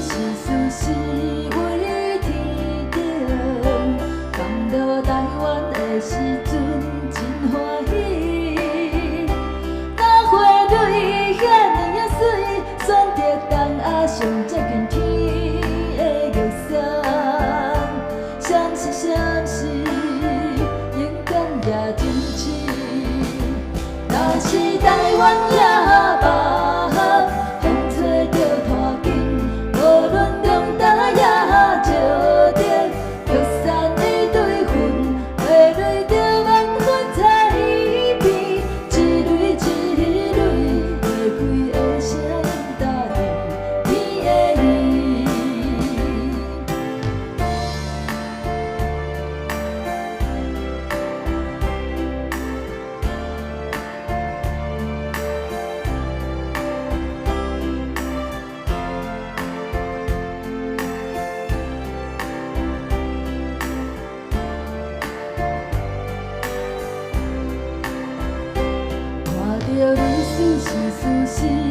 是事实，为天顶，放到台湾的时阵真欢喜。那花蕊遐尼啊水，选择东亚上接近天的玉山，相是相是，勇敢也真痴。若是台湾也罢，风吹着拖紧，无论中大也照着玉山的对分，花蕊着万分彩变，一蕊一蕊会开的声音搭着天的意。看着历史是事实。